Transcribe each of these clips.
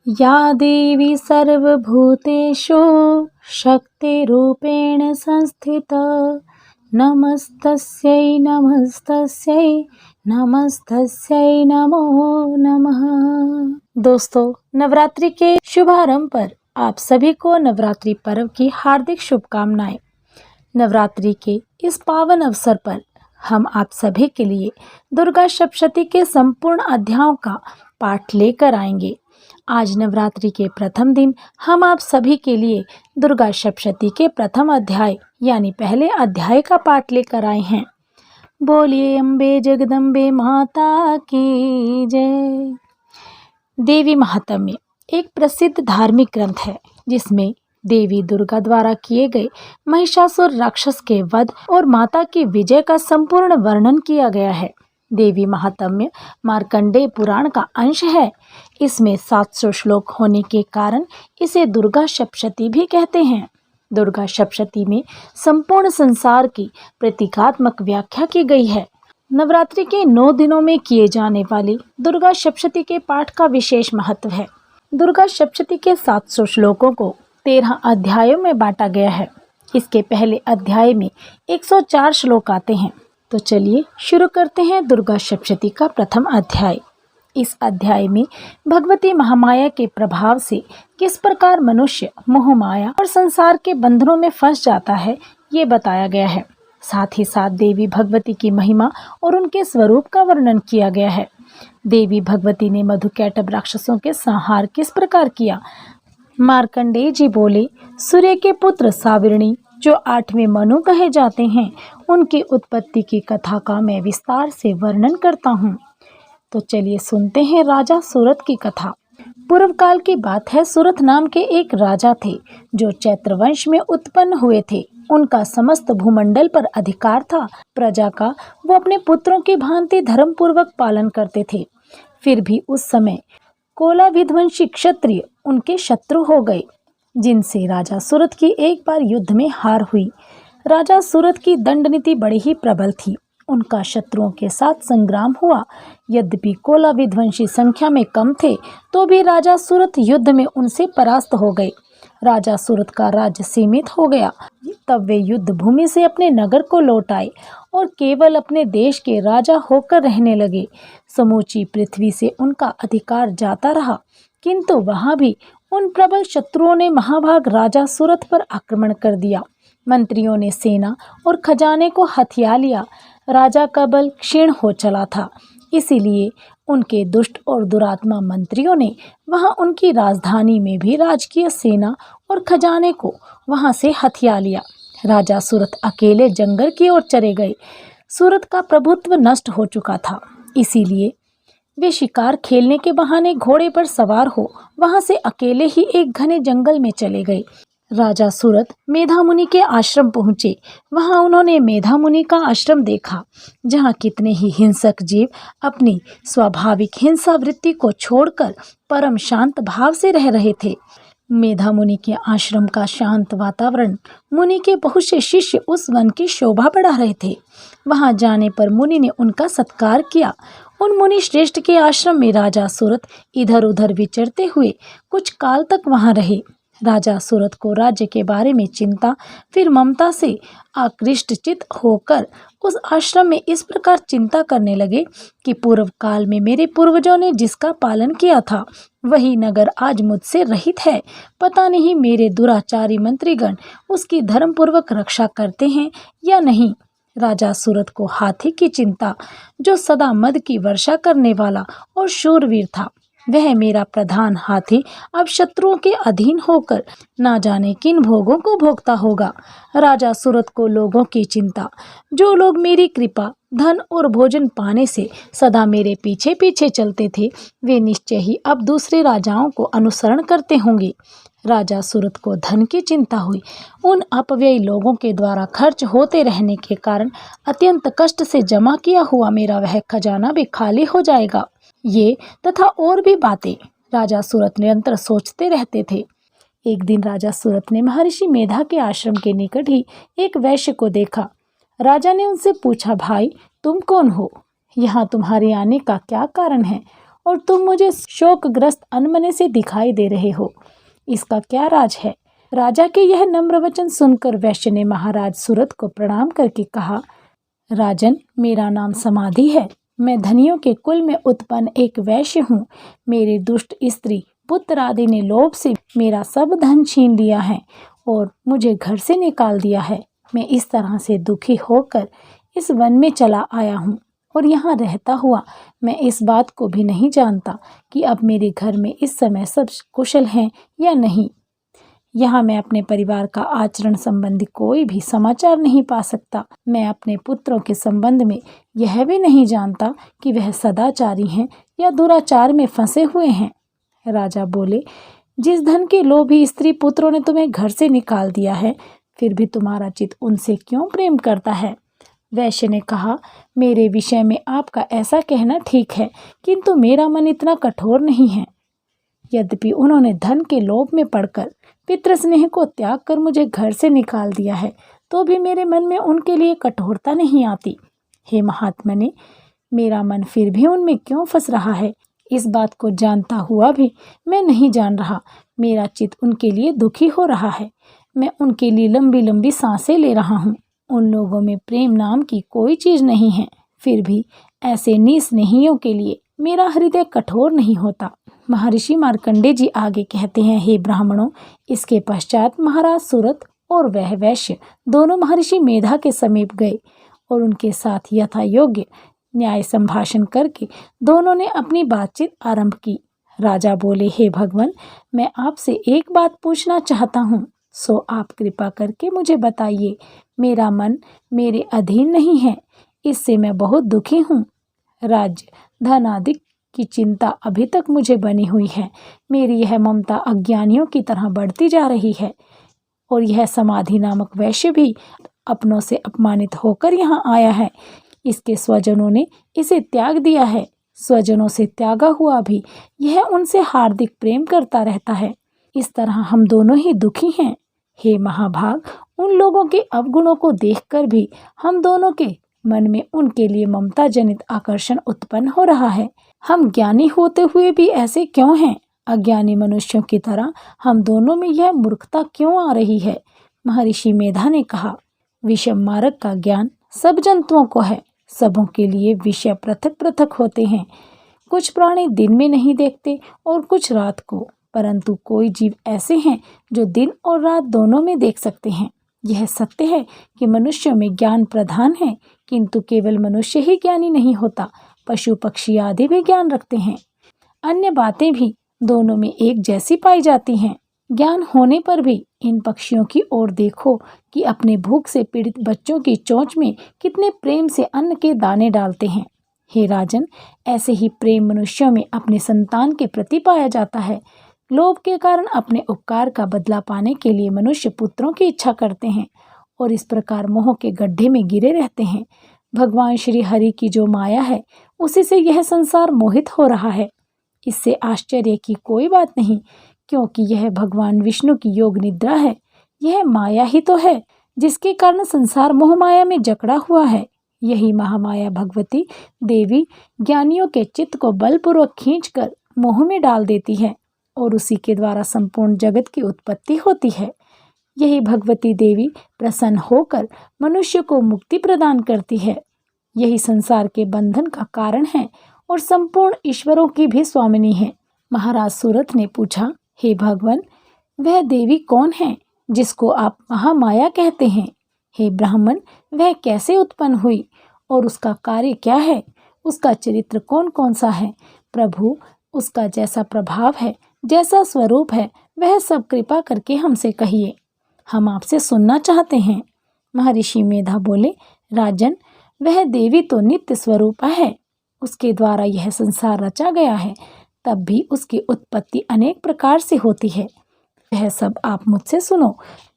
या देवी सर्वभूतेषु शक्तिरूपेण संस्थिता नमस्तस्यै नमस्तस्यै नमस्तस्यै नमो नमः। दोस्तों, नवरात्रि के शुभारंभ पर आप सभी को नवरात्रि पर्व की हार्दिक शुभकामनाएं। नवरात्रि के इस पावन अवसर पर हम आप सभी के लिए दुर्गा सप्तशती के संपूर्ण अध्यायों का पाठ लेकर आएंगे। आज नवरात्रि के प्रथम दिन हम आप सभी के लिए दुर्गा सप्तशती के प्रथम अध्याय यानी पहले अध्याय का पाठ लेकर आए हैं। बोलिए अम्बे जगदम्बे माता की जय। देवी महात्म्य एक प्रसिद्ध धार्मिक ग्रंथ है जिसमें देवी दुर्गा द्वारा किए गए महिषासुर राक्षस के वध और माता की विजय का संपूर्ण वर्णन किया गया है। देवी महात्म्य मार्कंडेय पुराण का अंश है। इसमें 700 श्लोक होने के कारण इसे दुर्गा सप्तशती भी कहते हैं। दुर्गा सप्तशती में संपूर्ण संसार की प्रतीकात्मक व्याख्या की गई है। नवरात्रि के 9 दिनों में किए जाने वाली दुर्गा सप्तशती के पाठ का विशेष महत्व है। दुर्गा सप्तशती के 700 श्लोकों को 13 अध्यायों में बांटा गया है। इसके पहले अध्याय में 104 श्लोक आते हैं। तो चलिए शुरू करते हैं दुर्गा सप्तशती का प्रथम अध्याय। इस अध्याय में भगवती महामाया के प्रभाव से किस प्रकार मनुष्य मोह माया और संसार के बंधनों में फंस जाता है, ये बताया गया है। साथ ही साथ देवी भगवती की महिमा और उनके स्वरूप का वर्णन किया गया है। देवी भगवती ने मधुकैटभ राक्षसों के संहार किस प्रकार किया। मार्कंडेय जी बोले, सूर्य के पुत्र साविरणी जो 8वें मनु कहे जाते हैं, उनकी उत्पत्ति की कथा का मैं विस्तार से वर्णन करता हूँ। तो चलिए सुनते हैं राजा सूरत की कथा। पूर्व काल की बात है। सूरत नाम के एक राजा थे जो चैत्र वंश में उत्पन्न हुए थे। उनका समस्त भूमंडल पर अधिकार था। प्रजा का वो अपने पुत्रों की भांति धर्म पूर्वक पालन करते थे। फिर भी उस समय कोलाभिध्वंसी क्षत्रिय उनके शत्रु हो गए, जिनसे राजा सूरत की एक बार युद्ध में हार हुई। राजा सूरत की दंड नीति बड़ी ही प्रबल थी। उनका शत्रुओं के साथ संग्राम हुआ। यद्यपि कोलाभिध्वंसी संख्या में कम थे तो भी राजा सूरत युद्ध में उनसे परास्त हो गए। राजा सूरत का राज्य सीमित हो गया। तब वे युद्ध भूमि से अपने नगर को लौट आए और केवल अपने देश के राजा होकर रहने लगे। समूची पृथ्वी से उनका अधिकार जाता रहा, किंतु वहां भी उन प्रबल शत्रुओं ने महाभाग राजा सूरत पर आक्रमण कर दिया। मंत्रियों ने सेना और खजाने को हथिया लिया। राजा का बल क्षीण हो चला था, इसीलिए उनके दुष्ट और दुरात्मा मंत्रियों ने वहां उनकी राजधानी में भी राजकीय सेना और खजाने को वहां से हथिया लिया। राजा सूरत अकेले जंगल की ओर चले गए। सूरत का प्रभुत्व नष्ट हो चुका था, इसीलिए वे शिकार खेलने के बहाने घोड़े पर सवार हो वहां से अकेले ही एक घने जंगल में चले गए। राजा सूरत मेधा मुनि के आश्रम पहुंचे। वहां उन्होंने मेधा मुनि का आश्रम देखा, जहां कितने ही हिंसक जीव अपनी स्वाभाविक हिंसा वृत्ति को छोड़कर परम शांत भाव से रह रहे थे। मेधा मुनि के आश्रम का शांत वातावरण, मुनि के बहुत से शिष्य उस वन की शोभा बढ़ा रहे थे। वहां जाने पर मुनि ने उनका सत्कार किया। उन मुनि श्रेष्ठ के आश्रम में राजा सूरत इधर उधर विचरते हुए कुछ काल तक वहां रहे। राजा सूरत को राज्य के बारे में चिंता, फिर ममता से आकृष्ट चित होकर उस आश्रम में इस प्रकार चिंता करने लगे कि पूर्व काल में मेरे पूर्वजों ने जिसका पालन किया था, वही नगर आज मुझसे रहित है। पता नहीं मेरे दुराचारी मंत्रीगण उसकी धर्मपूर्वक रक्षा करते हैं या नहीं। राजा सूरत को हाथी की चिंता, जो सदा मद की वर्षा करने वाला और शूरवीर था। वह मेरा प्रधान हाथी अब शत्रुओं के अधीन होकर ना जाने किन भोगों को भोगता होगा। राजा सूरत को लोगों की चिंता, जो लोग मेरी कृपा, धन और भोजन पाने से सदा मेरे पीछे पीछे चलते थे, वे निश्चय ही अब दूसरे राजाओं को अनुसरण करते होंगे। राजा सूरत को धन की चिंता हुई। उन अपव्ययी लोगों के द्वारा खर्च होते रहने के कारण अत्यंत कष्ट से जमा किया हुआ मेरा वह खजाना भी खाली हो जाएगा। ये तथा और भी बातें राजा सूरत निरंतर सोचते रहते थे। एक दिन राजा सूरत ने महर्षि मेधा के आश्रम के निकट ही एक वैश्य को देखा। राजा ने उनसे पूछा, भाई तुम कौन हो? यहाँ तुम्हारे आने का क्या कारण है और तुम मुझे शोकग्रस्त अनमने से दिखाई दे रहे हो। इसका क्या राज है? राजा के यह नम्र वचन सुनकर वैश्य ने महाराज सूरत को प्रणाम करके कहा, राजन, मेरा नाम समाधि है। मैं धनियों के कुल में उत्पन्न एक वैश्य हूँ। मेरी दुष्ट स्त्री पुत्र आदि ने लोभ से मेरा सब धन छीन लिया है और मुझे घर से निकाल दिया है। मैं इस तरह से दुखी होकर इस वन में चला आया हूँ और यहाँ रहता हुआ मैं इस बात को भी नहीं जानता कि अब मेरे घर में इस समय सब कुशल हैं या नहीं। यहाँ मैं अपने परिवार का आचरण संबंधी कोई भी समाचार नहीं पा सकता। मैं अपने पुत्रों के संबंध में यह भी नहीं जानता कि वह सदाचारी हैं या दुराचार में फंसे हुए हैं। राजा बोले, जिस धन के लोभी स्त्री पुत्रों ने तुम्हें घर से निकाल दिया है, फिर भी तुम्हारा चित्त उनसे क्यों प्रेम करता है? वैश्य ने कहा, मेरे विषय में आपका ऐसा कहना ठीक है, किंतु मेरा मन इतना कठोर नहीं है। यद्यपि उन्होंने धन के लोभ में पड़कर पितृ स्नेह को त्याग कर मुझे घर से निकाल दिया है, तो भी मेरे मन में उनके लिए कठोरता नहीं आती। हे महात्मने, मेरा मन फिर भी उनमें क्यों फंस रहा है? इस बात को जानता हुआ भी मैं नहीं जान रहा। मेरा चित्त उनके लिए दुखी हो रहा है। मैं उनके लिए लंबी लंबी सांसें ले रहा हूँ। उन लोगों में प्रेम नाम की कोई चीज़ नहीं है, फिर भी ऐसे निस्नेहियों के लिए मेरा हृदय कठोर नहीं होता। महर्षि मार्कंडेय जी आगे कहते हैं, हे ब्राह्मणों, इसके पश्चात महाराज सूरत और वह वैश्य दोनों महर्षि मेधा के समीप गए और उनके साथ यथा योग्य न्याय संभाषण करके दोनों ने अपनी बातचीत आरंभ की। राजा बोले, हे भगवान, मैं आपसे एक बात पूछना चाहता हूँ, सो आप कृपा करके मुझे बताइए। मेरा मन मेरे अधीन नहीं है, इससे मैं बहुत दुखी हूँ। राज्य धन आदि की चिंता अभी तक मुझे बनी हुई है। मेरी यह ममता अज्ञानियों की तरह बढ़ती जा रही है और यह समाधि नामक वैश्य भी अपनों से अपमानित होकर यहाँ आया है। इसके स्वजनों ने इसे त्याग दिया है। स्वजनों से त्यागा हुआ भी यह उनसे हार्दिक प्रेम करता रहता है। इस तरह हम दोनों ही दुखी हैं। हे महाभाग, उन लोगों के अवगुणों को देखकर भी हम दोनों के मन में उनके लिए ममता जनित आकर्षण उत्पन्न हो रहा है। हम ज्ञानी होते हुए भी ऐसे क्यों हैं? अज्ञानी मनुष्यों की तरह हम दोनों में यह मूर्खता क्यों आ रही है? महर्षि मेधा ने कहा, विषम मार्ग का ज्ञान सब जंतुओं को है। सबों के लिए विषय पृथक पृथक होते हैं। कुछ प्राणी दिन में नहीं देखते और कुछ रात को, परंतु कोई जीव ऐसे हैं जो दिन और रात दोनों में देख सकते हैं। यह सत्य है कि मनुष्यों में ज्ञान प्रधान है, किंतु केवल मनुष्य ही ज्ञानी नहीं होता, पशु पक्षी आदि भी ज्ञान रखते हैं। अन्य बातें भी दोनों में एक जैसी पाई जाती हैं। ज्ञान होने पर भी इन पक्षियों की ओर देखो कि अपने भूख से पीड़ित बच्चों की चोंच में कितने प्रेम से अन्न के दाने डालते हैं। हे राजन, ऐसे ही प्रेम मनुष्यों में अपने संतान के प्रति पाया जाता है। लोभ के कारण अपने उपकार का बदला पाने के लिए मनुष्य पुत्रों की इच्छा करते हैं और इस प्रकार मोह के गड्ढे में गिरे रहते हैं। भगवान श्री हरि की जो माया है, उसी से यह संसार मोहित हो रहा है। इससे आश्चर्य की कोई बात नहीं, क्योंकि यह भगवान विष्णु की योग निद्रा है। यह माया ही तो है जिसके कारण संसार मोह माया में जकड़ा हुआ है। यही महामाया भगवती देवी ज्ञानियों के चित्त को बलपूर्वक खींचकर मोह में डाल देती है और उसी के द्वारा संपूर्ण जगत की उत्पत्ति होती है। यही भगवती देवी प्रसन्न होकर मनुष्य को मुक्ति प्रदान करती है। यही संसार के बंधन का कारण है और संपूर्ण ईश्वरों की भी स्वामिनी है। महाराज सूरत ने पूछा, हे भगवान, वह देवी कौन है जिसको आप महामाया कहते हैं? हे ब्राह्मण, वह कैसे उत्पन्न हुई और उसका कार्य क्या है? उसका चरित्र कौन कौन सा है? प्रभु, उसका जैसा प्रभाव है, जैसा स्वरूप है, वह सब कृपा करके हमसे कहिए, हम आपसे सुनना चाहते हैं। महर्षि मेधा बोले, राजन, वह देवी तो नित्य स्वरूपा है। उसके द्वारा यह संसार रचा गया है, तब भी उसकी उत्पत्ति अनेक प्रकार से होती है। वह सब आप मुझसे सुनो।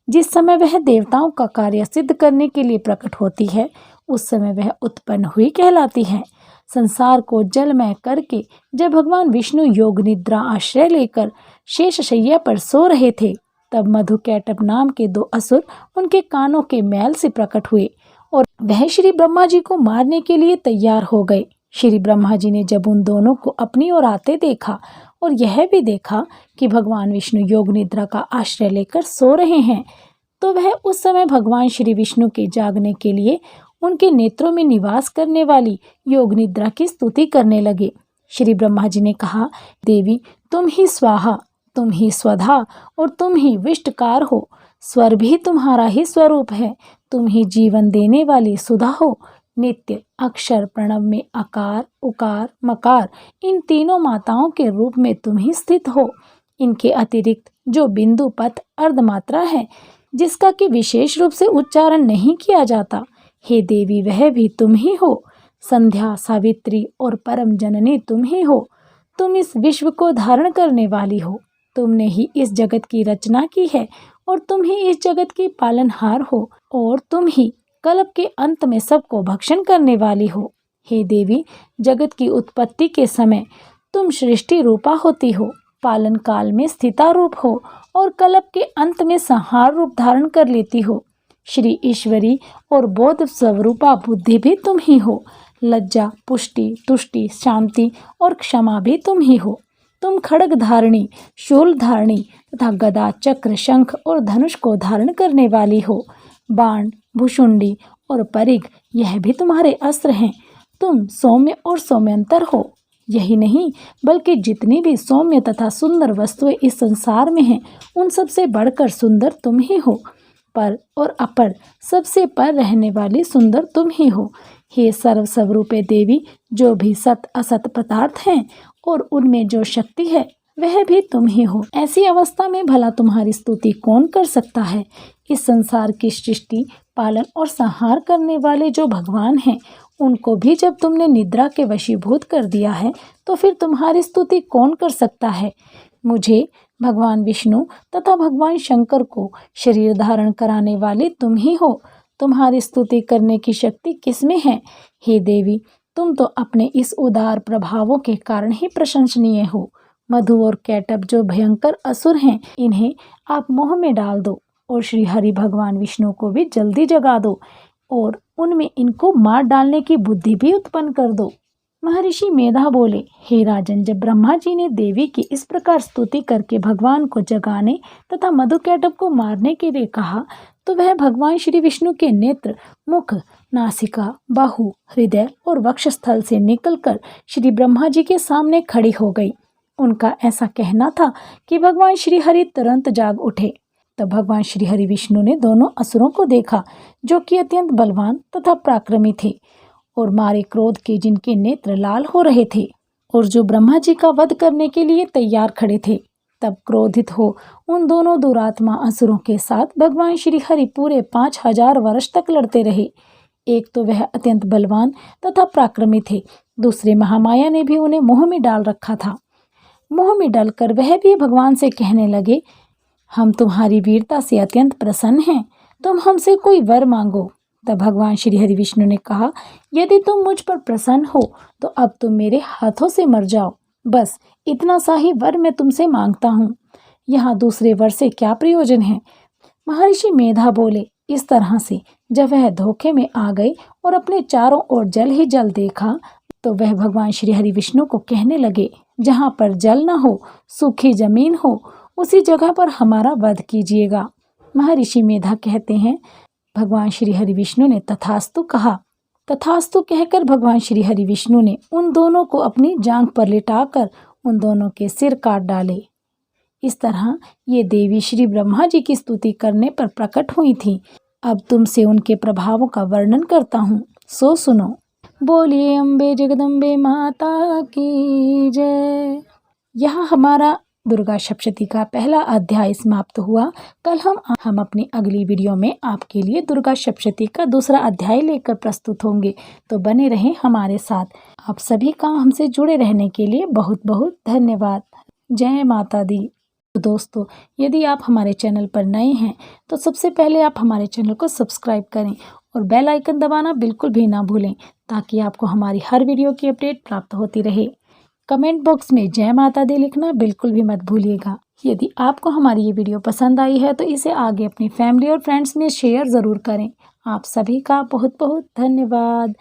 जिस समय वह देवताओं का कार्य सिद्ध करने के लिए प्रकट होती है, उस समय वह उत्पन्न हुई कहलाती है। संसार को जलमय करके जब भगवान विष्णु योग निद्रा आश्रय लेकर शेष शैया पर सो रहे थे, तब मधुकैटभ नाम के 2 असुर उनके कानों के मैल से प्रकट हुए और वह श्री ब्रह्मा जी को मारने के लिए तैयार हो गए। श्री ब्रह्मा जी ने जब उन दोनों को अपनी ओर आते देखा और यह भी देखा कि भगवान विष्णु योग निद्रा का आश्रय लेकर सो रहे हैं, तो वह उस समय भगवान श्री विष्णु के जागने के लिए उनके नेत्रों में निवास करने वाली योग निद्रा की स्तुति करने लगे। श्री ब्रह्मा जी ने कहा, देवी तुम ही स्वाहा, तुम ही स्वधा और तुम ही विष्टकार हो। स्वर भी तुम्हारा ही स्वरूप है। तुम ही जीवन देने वाली सुधा हो। नित्य अक्षर प्रणव में आकार उकार मकार इन तीनों माताओं के रूप में तुम ही स्थित हो। इनके अतिरिक्त जो बिंदु पथ अर्धमात्रा है, जिसका कि विशेष रूप से उच्चारण नहीं किया जाता, हे देवी वह भी तुम ही हो। संध्या सावित्री और परम जननी तुम ही हो। तुम इस विश्व को धारण करने वाली हो। तुमने ही इस जगत की रचना की है और तुम ही इस जगत की पालनहार हो और तुम ही कल्प के अंत में सबको भक्षण करने वाली हो। हे देवी, जगत की उत्पत्ति के समय तुम सृष्टि रूपा होती हो, पालन काल में स्थिता रूप हो और कल्प के अंत में संहार रूप धारण कर लेती हो। श्री ईश्वरी और बोध स्वरूपा बुद्धि भी तुम ही हो। लज्जा पुष्टि तुष्टि शांति और क्षमा भी तुम ही हो। तुम खड्ग धारणी, शूल धारणी तथा गदा चक्र शंख और धनुष को धारण करने वाली हो। बाण भुषुंडी और परिघ यह भी तुम्हारे अस्त्र हैं। तुम सौम्य और सौम्यंतर हो। यही नहीं बल्कि जितनी भी सौम्य तथा सुंदर वस्तुएं इस संसार में हैं, उन सबसे बढ़कर सुंदर तुम ही हो। पर और अपर सबसे पर रहने वाली सुंदर तुम ही हो। हे सर्व स्वरूपे देवी, जो भी सत असत पदार्थ हैं और उनमें जो शक्ति है वह भी तुम ही हो। ऐसी अवस्था में भला तुम्हारी स्तुति कौन कर सकता है। इस संसार की सृष्टि पालन और संहार करने वाले जो भगवान हैं, उनको भी जब तुमने निद्रा के वशीभूत कर दिया है, तो फिर तुम्हारी स्तुति कौन कर सकता है। मुझे भगवान विष्णु तथा भगवान शंकर को शरीर धारण कराने वाले तुम ही हो। तुम्हारी स्तुति करने की शक्ति किसमें है। हे देवी, तुम तो अपने इस उदार प्रभावों के कारण ही प्रशंसनीय हो। मधु और कैटब जो भयंकर असुर हैं, इन्हें आप मोह में डाल दो और श्री हरि भगवान विष्णु को भी जल्दी जगा दो और उनमें इनको मार डालने की बुद्धि भी उत्पन्न कर दो। महर्षि मेधा बोले, हे राजन, जब ब्रह्मा जी ने देवी की इस प्रकार स्तुति करके भगवान को जगाने तथा मधुकैटभ को मारने के लिए कहा, तो वह भगवान श्री विष्णु के नेत्र मुख नासिका बाहु हृदय और वक्षस्थल से निकलकर श्री ब्रह्मा जी के सामने खड़ी हो गई। उनका ऐसा कहना था कि भगवान श्री हरि तुरंत जाग उठे। तब भगवान श्री हरि विष्णु ने दोनों असुरों को देखा, जो कि अत्यंत बलवान तथा पराक्रमी थे और मारे क्रोध के जिनके नेत्र लाल हो रहे थे और जो ब्रह्मा जी का वध करने के लिए तैयार खड़े थे। तब क्रोधित हो उन दोनों दुरात्मा असुरों के साथ भगवान श्री हरि पूरे 5000 वर्ष तक लड़ते रहे। एक तो वह अत्यंत बलवान तथा पराक्रमी थे, दूसरे महामाया ने भी उन्हें मोह में डाल रखा था। मोह में डालकर वह भी भगवान से कहने लगे, हम तुम्हारी वीरता से अत्यंत प्रसन्न हैं, तुम हमसे कोई वर मांगो। तब भगवान श्री हरि विष्णु ने कहा, यदि तुम मुझ पर प्रसन्न हो तो अब तुम मेरे हाथों से मर जाओ। बस इतना सा ही वर मैं तुमसे मांगता हूँ। यहाँ दूसरे वर से क्या प्रयोजन है। महर्षि मेधा बोले, इस तरह से जब वह धोखे में आ गई और अपने चारों ओर जल ही जल देखा, तो वह भगवान श्री हरि विष्णु को कहने लगे, जहाँ पर जल न हो, सूखी जमीन हो, उसी जगह पर हमारा वध कीजिएगा। महर्षि मेधा कहते हैं, भगवान श्री हरि विष्णु ने तथास्तु कहा। तथास्तु कहकर भगवान श्री हरि विष्णु ने उन दोनों को अपनी जांघ पर लिटाकर उन दोनों के सिर काट डाले। इस तरह ये देवी श्री ब्रह्मा जी की स्तुति करने पर प्रकट हुई थी। अब तुमसे उनके प्रभावों का वर्णन करता हूँ, सो सुनो। बोलिए अम्बे जगदम्बे माता की जय। यहाँ हमारा दुर्गा सप्तशती का पहला अध्याय समाप्त हुआ। कल हम अपनी अगली वीडियो में आपके लिए दुर्गा सप्तशती का दूसरा अध्याय लेकर प्रस्तुत होंगे, तो बने रहें हमारे साथ। आप सभी का हमसे जुड़े रहने के लिए बहुत बहुत धन्यवाद। जय माता दी। तो दोस्तों, यदि आप हमारे चैनल पर नए हैं तो सबसे पहले आप हमारे चैनल को सब्सक्राइब करें और बेल आइकन दबाना बिल्कुल भी ना भूलें, ताकि आपको हमारी हर वीडियो की अपडेट प्राप्त होती रहे। कमेंट बॉक्स में जय माता दी लिखना बिल्कुल भी मत भूलिएगा। यदि आपको हमारी ये वीडियो पसंद आई है तो इसे आगे अपनी फैमिली और फ्रेंड्स में शेयर ज़रूर करें। आप सभी का बहुत बहुत धन्यवाद।